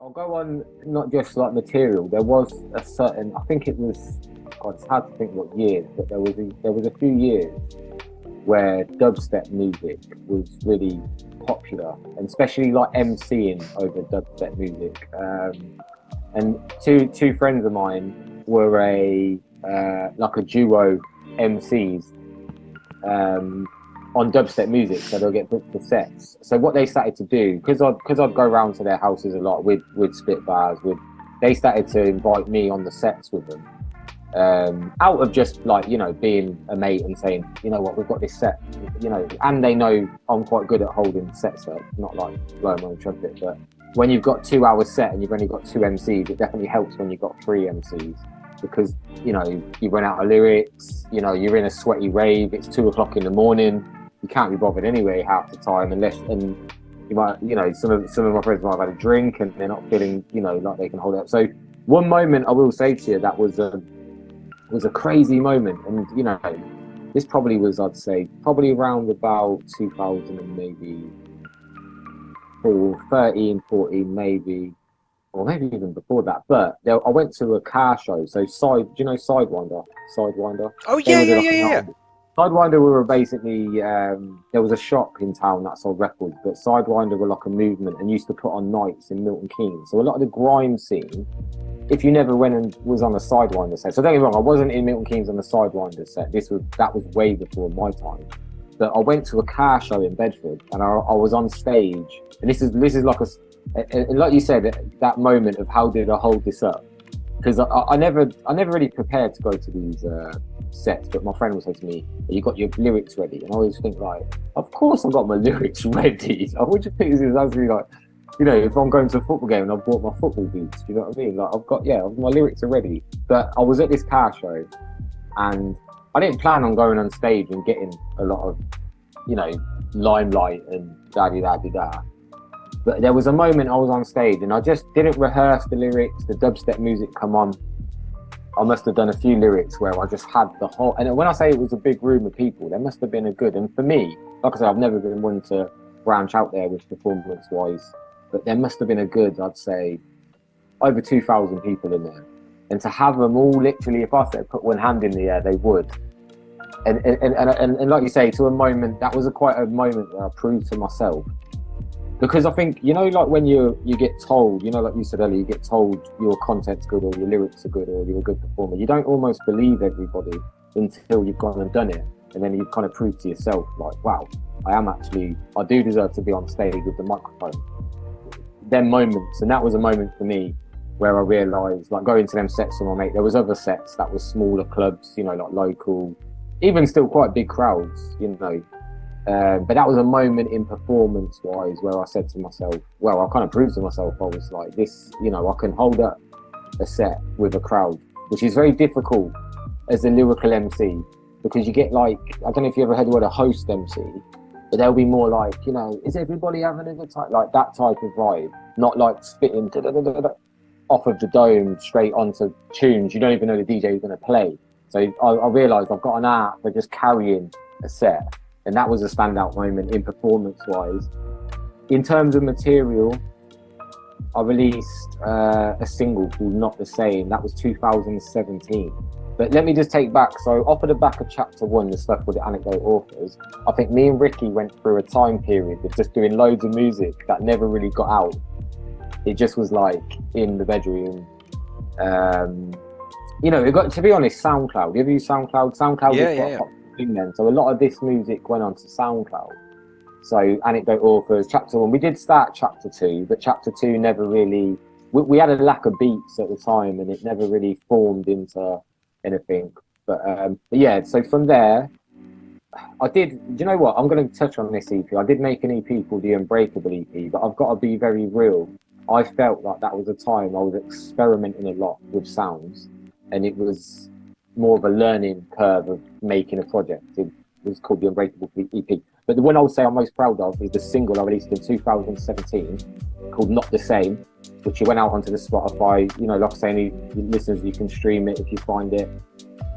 I'll go on not just like material. There was a certain, I think it was, God, it's hard to think what years, but there was a few years where dubstep music was really popular, and especially like MCing over dubstep music. And two friends of mine were a like a duo MCs on dubstep music, so they'll get booked for sets. So what they started to do, because I'd go around to their houses a lot with spit bars, they started to invite me on the sets with them. Out of just like, you know, being a mate and saying, you know what, we've got this set, you know, and they know I'm quite good at holding sets up, not like blowing my own trumpet, but when you've got 2 hours set and you've only got 2 MCs, it definitely helps when you've got 3 MCs, because, you know, you run out of lyrics, you know, you're in a sweaty rave, it's 2 o'clock in the morning, you can't be bothered anyway half the time, and you might, you know, some of my friends might have had a drink and they're not feeling, you know, like they can hold it up. So one moment I will say to you that was a crazy moment, and you know, this probably was, I'd say, probably around about 2000 and maybe 13, 14 maybe, or maybe even before that. But I went to a car show. So do you know Sidewinder? Oh They yeah, were yeah, like yeah, yeah. Sidewinder were basically, there was a shop in town that sold records, but Sidewinder were like a movement and used to put on nights in Milton Keynes. So a lot of the grime scene, if you never went and was on a Sidewinder set, so don't get me wrong, I wasn't in Milton Keynes on the Sidewinder set. That was way before my time. But I went to a car show in Bedford, and I was on stage, and this is like like you said, that moment of how did I hold this up? Because I never really prepared to go to these sets, but my friend would say to me, "You got your lyrics ready?" And I always think like, "Of course I got my lyrics ready." I would just think this is actually like, you know, if I'm going to a football game and I've bought my football boots, you know what I mean? Like I've got, yeah, my lyrics are ready. But I was at this car show, and I didn't plan on going on stage and getting a lot of, you know, limelight and da-di-da-di-da. But there was a moment I was on stage and I just didn't rehearse the lyrics, the dubstep music come on. I must have done a few lyrics where I just had the whole, and when I say it was a big room of people, there must have been a good, and for me, like I said, I've never been one to branch out there with performance-wise, but there must have been a good, I'd say, over 2,000 people in there. And to have them all literally, if I said put one hand in the air, they would. And like you say, to a moment, that was quite a moment where I proved to myself. Because I think, you know, like when you get told, you know, like you said earlier, you get told your content's good or your lyrics are good or you're a good performer. You don't almost believe everybody until you've gone and done it. And then you've kind of proved to yourself, like, wow, I do deserve to be on stage with the microphone. Them moments, and that was a moment for me where I realised, like going to them sets with my mate, there was other sets that were smaller clubs, you know, like local, even still quite big crowds, you know. But that was a moment in performance-wise where I said to myself, well, I kind of proved to myself, I was like, this, you know, I can hold up a set with a crowd, which is very difficult as a lyrical MC, because you get like, I don't know if you ever heard the word a host MC, but they'll be more like, you know, is everybody having a good time? Like that type of vibe, not like spitting off of the dome straight onto tunes you don't even know the DJ is going to play. So I realised I've got an art for just carrying a set, and that was a standout moment in performance-wise. In terms of material, I released a single called Not the Same. That was 2017. But let me just take back. So off of the back of chapter 1, the stuff with the anecdote authors, I think me and Ricky went through a time period of just doing loads of music that never really got out. It just was like in the bedroom. You know, to be honest, SoundCloud. You ever use SoundCloud? SoundCloud was quite a popular thing then. So a lot of this music went onto SoundCloud. So anecdote authors, chapter 1. We did start chapter 2, but chapter 2 never really. We had a lack of beats at the time, and it never really formed into anything. But yeah. So from there, I did. Do you know what? I'm going to touch on this EP. I did make an EP called the Unbreakable EP, but I've got to be very real. I felt like that was a time I was experimenting a lot with sounds, and it was more of a learning curve of making a project. It was called the Unbreakable EP. But the one I would say I'm most proud of is the single I released in 2017 called Not the Same, which went out onto the Spotify. You know, like I say, any listeners, you can stream it if you find it.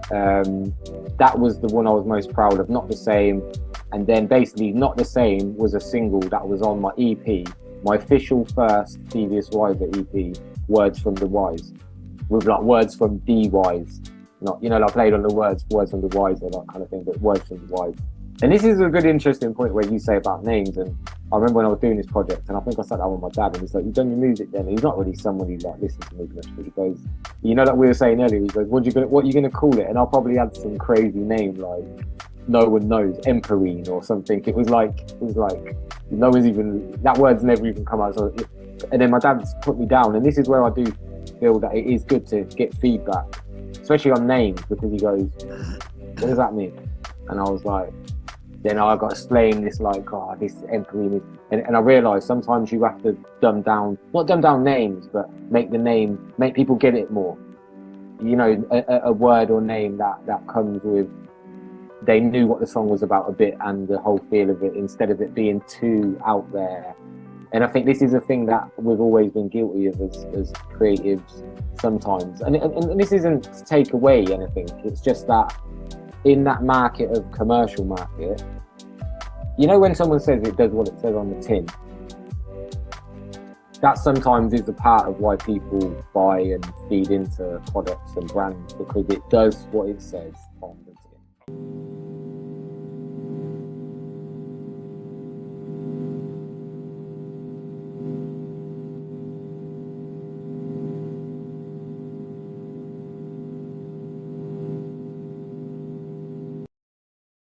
That was the one I was most proud of. Not the Same. And then basically Not the Same was a single that was on my EP, my official first Dvious Wiser EP, Words from the Wise, with like words from the Wise, not, you know, like played on the words from the Wiser, that kind of thing, but words from the Wise. And this is a good interesting point where you say about names. And I remember when I was doing this project, and I think I sat down with my dad, and he's like, "You've done your music then?" And he's not really someone who like listens to music, but he goes, "You know, like we were saying earlier, he goes, what are you gonna call it?" And I'll probably add some crazy name like no one knows, Emperine or something. It was like no one's even, that word's never even come out. So and then my dad's put me down, and this is where I do feel that it is good to get feedback, especially on names, because he goes, "What does that mean?" And I was like, then I got to explain this, like, oh, this Emperine is, and I realised sometimes you have to not dumb down names, but make people get it more. You know, a word or name that comes with, they knew what the song was about a bit and the whole feel of it, instead of it being too out there. And I think this is a thing that we've always been guilty of as creatives sometimes. And this isn't to take away anything. It's just that in that market of commercial market, you know, when someone says it does what it says on the tin, that sometimes is a part of why people buy and feed into products and brands, because it does what it says on the